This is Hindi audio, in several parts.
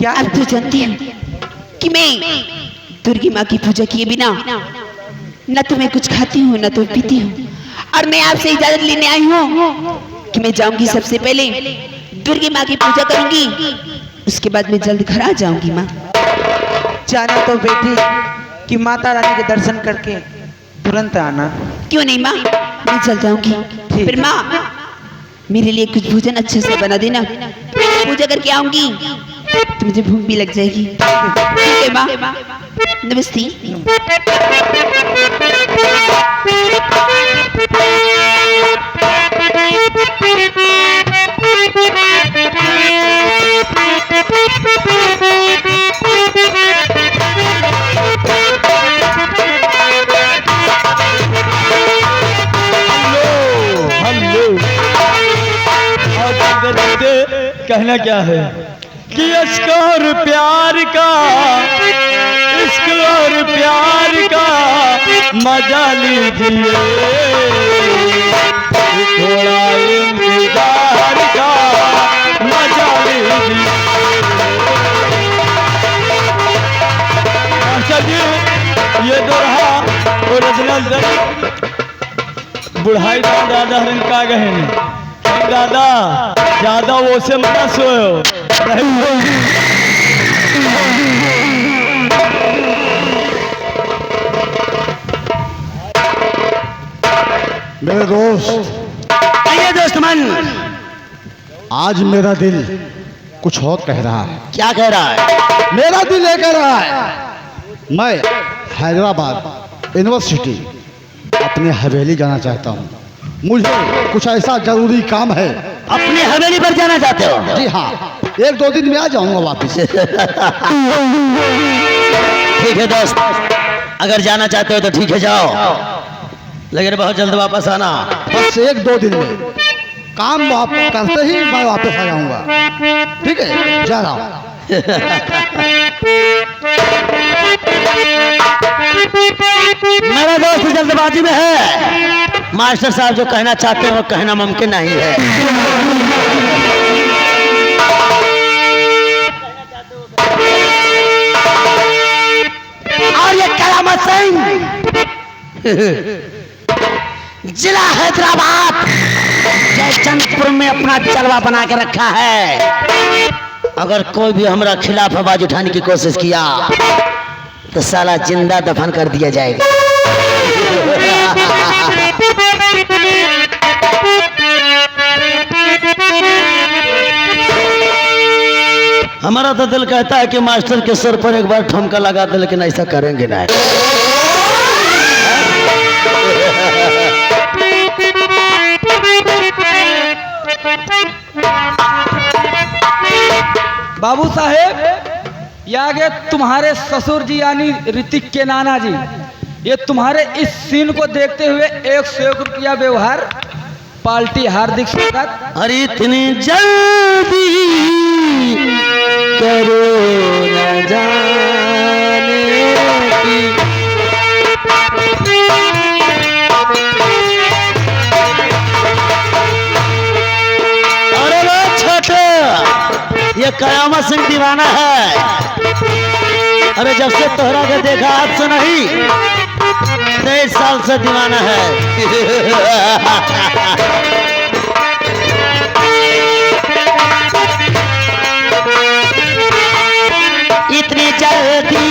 क्या? अब तो जानती हूँ कि मैं दुर्गी माँ की पूजा किए बिना न तो मैं कुछ खाती हूँ न तो पीती हूँ। और मैं आपसे इजाजत लेने आई हूँ कि मैं जाऊंगी, सबसे पहले दुर्गी माँ की पूजा करूंगी, उसके बाद मैं जल्द घर आ जाऊंगी। माँ जाना तो बेटी कि माता रानी के दर्शन करके तुरंत आना। क्यों नहीं माँ, मैं चल जाऊंगी। फिर माँ मेरे लिए कुछ भोजन अच्छे से बना देना, पूजा करके आऊंगी तो मुझे भूख भी लग जाएगी। ठीक है माँ, नमस्ते। कहना क्या है कि इश्क और प्यार का, इश्क और प्यार का मजा लीजिए, थोड़ा इंतजार का मजा लीजिए। मास्टर जी ये दोहा ओरिजिनल बुढ़ाई दादा हरन का गहन दादा ज्यादा वो से मत सोओ। मेरे दोस्त, आइए दोस्त मन। आज मेरा दिल कुछ और कह रहा है। क्या कह रहा है? मेरा दिल ये कह रहा है मैं हैदराबाद यूनिवर्सिटी अपनी हवेली जाना चाहता हूँ। मुझे कुछ ऐसा जरूरी काम है। अपनी हवेली पर जाना चाहते हो? जी हाँ, 1-2 दिन में आ जाऊंगा वापस। ठीक है दोस्त, अगर जाना चाहते हो तो ठीक है जाओ, लेकिन बहुत जल्द वापस आना। बस 1-2 दिन में काम करते ही मैं वापस आ जाऊंगा। ठीक है, जा रहा हूँ। मेरा दोस्त जल्दबाजी में है। मास्टर साहब जो कहना चाहते हैं वो कहना मुमकिन नहीं है। और ये करामत सिंह जिला हैदराबाद जयचंदपुर में अपना जलवा बना के रखा है। अगर कोई भी हमारा खिलाफ आवाज उठाने की कोशिश किया तो साला जिंदा दफन कर दिया जाएगा। हमारा तो दिल कहता है कि मास्टर के सर पर एक बार ठुमका लगा दे, लेकिन ऐसा करेंगे नहीं। बाबू साहेब, ये आगे तुम्हारे ससुर जी यानी ऋतिक के नाना जी, ये तुम्हारे इस सीन को देखते हुए 101 रुपया व्यवहार, पार्टी हार्दिक स्वागत। अरे इतनी जल्दी करो न जाने की। अरे लो छोटे, ये कयामत सिंह दीवाना है। अरे जब से तोहरा के देखा आज से नहीं, 23 साल से दीवाना है। इतनी जल्दी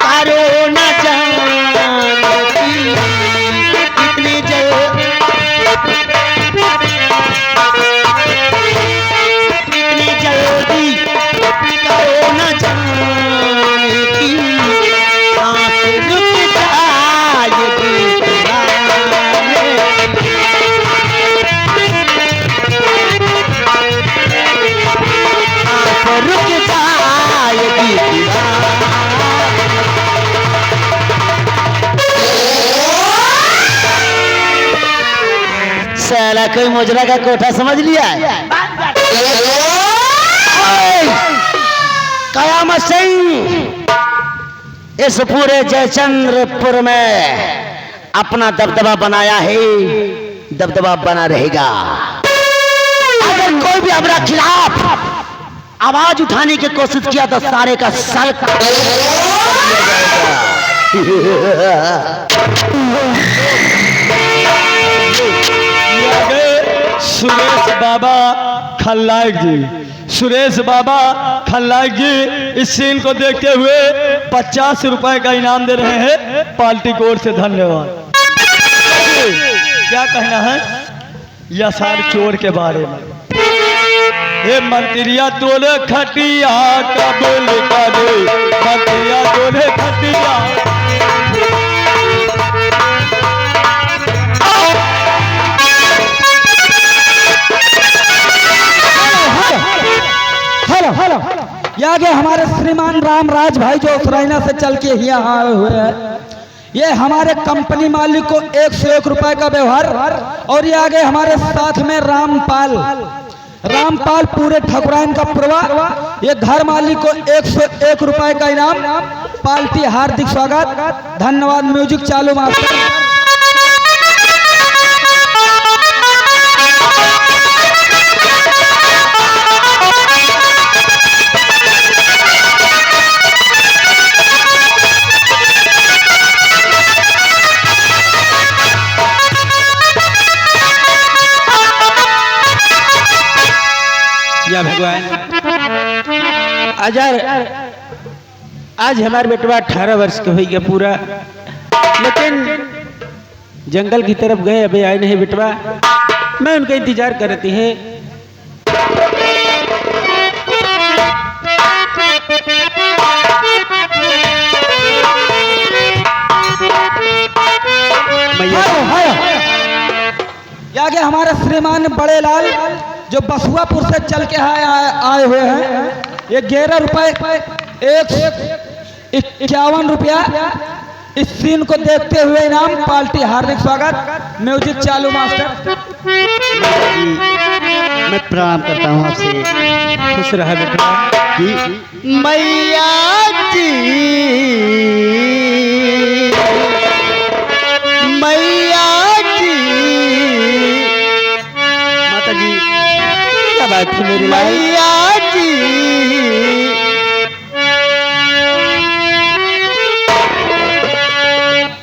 करो न जानती, इतनी जल्दी, इतनी जल्दी करो न जानती, सांस रुक जाएगी दीवाने। सांस रुक जाएगी दीवाने। साला कोई मुजरा का कोठा समझ लिया है। कयामत सिंह इस पूरे जयचंद्रपुर में अपना दबदबा बनाया है, दबदबा बना रहेगा। अगर कोई भी हमारा खिलाफ आवाज उठाने की कोशिश किया तो सारे का सर कर दिया आगे सुरेश बाबा खल्लायक जी, सुरेश बाबा खल्लायक जी इस सीन को देखते हुए 50 रुपए का इनाम दे रहे हैं पार्टी की ओर से। धन्यवाद। क्या कहना है यसार चोर के बारे में? ये मंत्रिया तोले खटिया कबूल करे, मंत्रिया तोले खटिया। हेलो ये आगे हमारे श्रीमान रामराज भाई जो उसरैना से चल के यहाँ आए हुए हैं। ये हमारे कंपनी मालिक को 101 रुपए का व्यवहार, और ये आगे हमारे साथ में रामपाल पूरे ठकुराइन का पुरवा, ये घर मालिक को 101 रुपए का इनाम। पार्टी हार्दिक स्वागत, धन्यवाद। म्यूजिक चालू मास्टर। या भगवान, आज हमारे बेटवा 18 वर्ष का हो गया पूरा, लेकिन जंगल की तरफ गए, अभी आए नहीं बेटवा। मैं उनका इंतजार कर रही है। आगे हमारे श्रीमान बड़े लाल जो बसुआपुर से चल के आए हुए हैं। ये 11 रुपए 51 रुपया इस सीन को देखते हुए इनाम। पार्टी हार्दिक स्वागत। म्यूजिक चालू मास्टर। मैं प्रणाम करता हूँ आपसे। खुश रहा बेटा। मैया जी, मैया जी, माता जी क्या बात है मेरी मैया जी।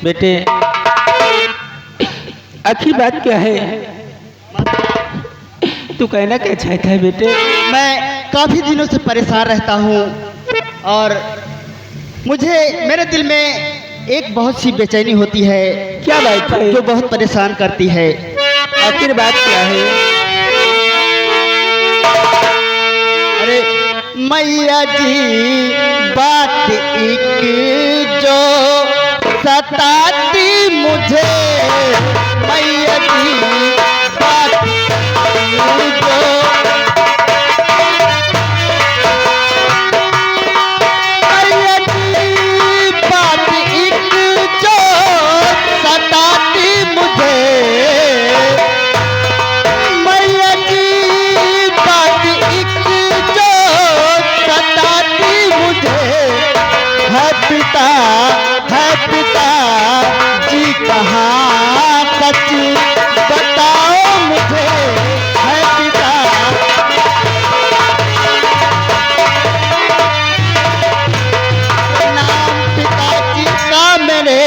बेटे आखिर बात क्या है? तू कहना क्या चाहता है बेटे? मैं काफी दिनों से परेशान रहता हूँ और मुझे मेरे दिल में एक बहुत सी बेचैनी होती है। क्या बात है? जो बहुत परेशान करती है। आखिर बात क्या है? अरे मैया जी, बात एक जो सताती मुझे, मैया जी बात जो, मैया जी बात एक जो सताती मुझे, मैया जी बात एक जो सताती मुझे, है पिता जी कहाँ सच बताओ मुझे, है पिता। नाम पिताजी का मेरे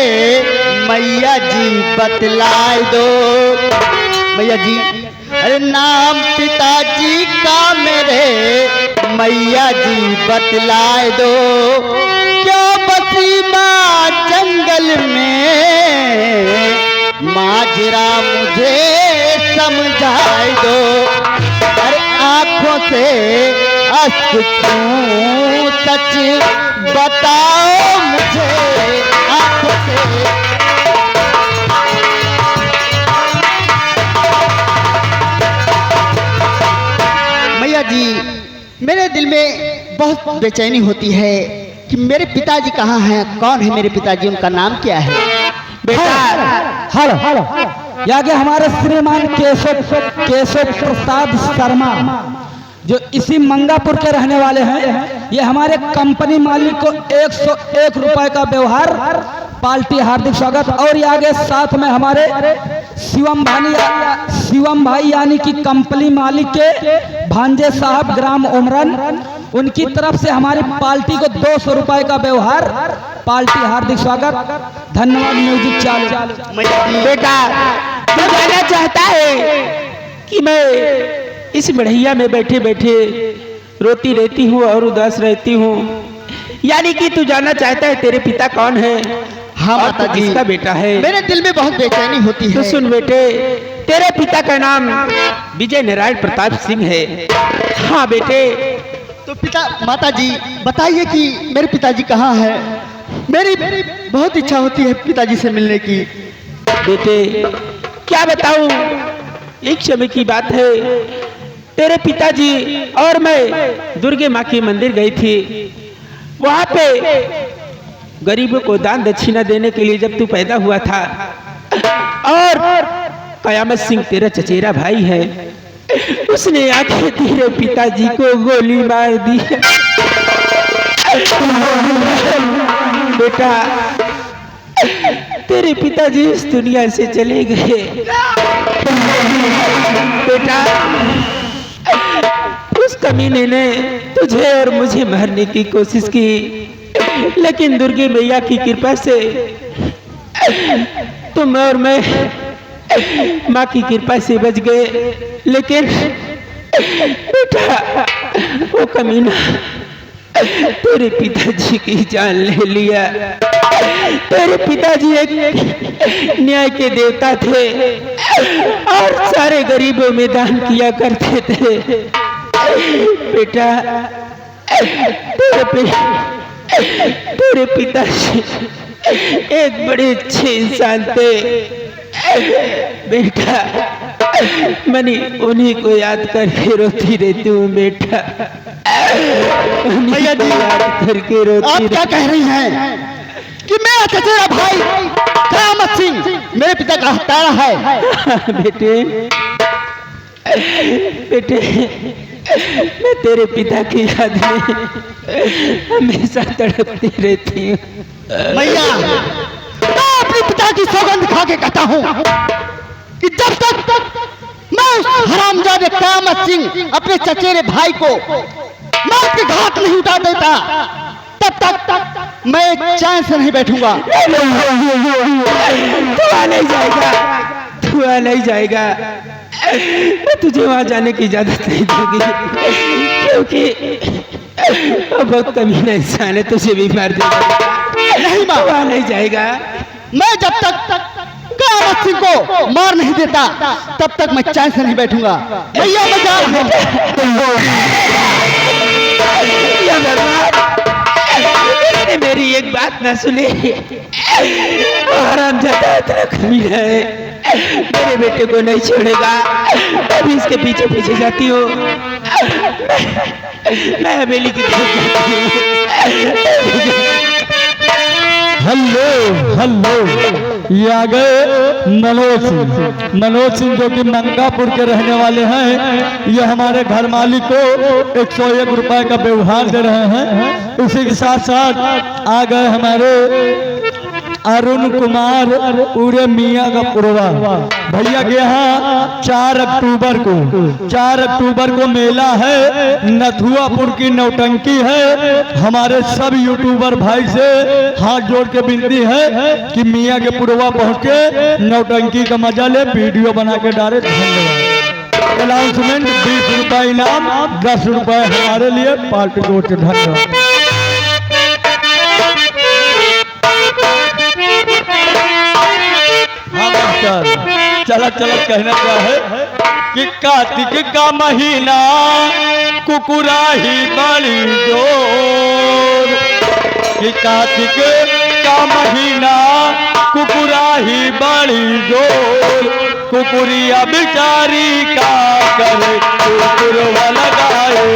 मैया जी बतलाए दो, मैया जी। अरे नाम पिताजी का मेरे मैया जी बतलाए दो, क्यों बसी माँ जंगल में, माजरा मुझे समझाए दो। अरे आंखों से अश्क क्यों सच बताओ मुझे, आंखों से। मैया जी, मेरे दिल में बहुत बेचैनी होती है कि मेरे पिताजी कहाँ हैं, कौन है मेरे पिताजी, उनका नाम क्या है? बेटा हेलो आगे हमारे श्रीमान केशव प्रसाद शर्मा जो इसी मंगापुर के रहने वाले हैं। ये हमारे कंपनी मालिक को 101 रुपए का व्यवहार। पार्टी हार्दिक स्वागत। और ये आगे साथ में हमारे शिवम भाई यानी कि कंपनी मालिक के भांजे साहब ग्राम उमरन उनकी तरफ से हमारी पार्टी को 200 रुपए का व्यवहार। पार्टी हार्दिक स्वागत, धन्यवाद। म्यूजिक चालू। बेटा तू जाना चाहता है कि मैं इस बढ़ैया में बैठे बैठे रोती रहती हूँ और उदास रहती हूँ, यानी कि तू जानना चाहता है तेरे पिता कौन है? हाँ और तू माता जी, किसका बेटा है? मेरे दिल में बहुत बेचैनी होती तो है। सुन बेटे, तेरे पिता का नाम विजय नारायण प्रताप सिंह है। हाँ बेटे। तो पिता माता जी बताइए कि मेरे पिताजी कहाँ है? मेरी बहुत इच्छा होती है पिताजी से मिलने की। बेटे क्या बताऊं, एक समय की बात है, तेरे पिताजी और मैं दुर्गे माँ के मंदिर गई थी। वहाँ पे गरीबों को दान दक्षिणा देने के लिए जब तू पैदा हुआ था, और कयामत सिंह तेरा चचेरा भाई है, उसने आके तेरे पिताजी को गोली मार दी। बेटा तेरे पिताजी इस दुनिया से चले गए। बेटा उस कमीने ने तुझे और मुझे मारने की कोशिश की, लेकिन दुर्गे मैया की कृपा से तुम और मैं माँ की कृपा से बच गए। लेकिन बेटा वो कमीना तेरे पिताजी की जान ले लिया। तेरे पिताजी एक न्याय के देवता थे और सारे गरीबों में दान किया करते थे। बेटा तेरे पिताजी एक बड़े अच्छे इंसान थे। बेटा मनी उन्हीं को याद करके रोती रहती हूँ। बेटा भैया जी, याद करके रोती आप क्या कह रही हैं कि मेरा चचेरा भाई कयामत सिंह मेरे पिता का हत्यारा है? बेटे मैं तेरे पिता की याद में हमेशा तड़पती रहती हूँ। भैया मैं अपने पिता की सौगंध खा के कहता हूँ कि जब तक मैं उस हरामजादे कयामत सिंह अपने चचेरे भाई को मौत के घाट नहीं उतार देता, तब तक मैं चैन से नहीं बैठूंगा। तू नहीं जाएगा, तू नहीं जाएगा। मैं तुझे वहां जाने की इजाजत नहीं दूंगी, क्योंकि वो बहुत कमीना इंसान है, तुझे भी मार देगा। नहीं माँ, वहां नहीं जाएगा। मैं जब तक कयामत सिंह को मार नहीं देता तब तक मैं चैन से नहीं बैठूंगा। भैया मैं जा रहा हूं। या भगवान, इसने मेरी एक बात ना सुनी। हराम जाता इतना कमीना है, मेरे बेटे को नहीं छोड़ेगा। अभी इसके पीछे पीछे जाती हूँ। मैं हवेली की तरफ जाती हूँ। हेलो, ये आ गए मनोज सिंह जो कि मंगापुर के रहने वाले हैं। ये हमारे घर मालिक को 101 रुपए का व्यवहार दे रहे हैं। उसी के साथ साथ आ गए हमारे अरुण कुमार पूरे मियाँ का पुरवा भैया के यहाँ 4 अक्टूबर को मेला है, नथुआपुर की नौटंकी है। हमारे सब यूट्यूबर भाई से हाथ जोड़ के विनती है कि मियाँ के पुरवा पहुँच के नौटंकी का मजा ले, वीडियो बना के डाले। धन्यवाद। अनाउंसमेंट 20 रुपए इनाम, 10 रुपए हमारे लिए पार्टी को। धन्यवाद। चलत कहना क्या है कि कार्तिक का महीना कुकुराही बड़ी जोर, कि कार्तिक का महीना कुकुराही बड़ी जोर, कुकुरिया बिचारी का करे कुकुरवा लगाए।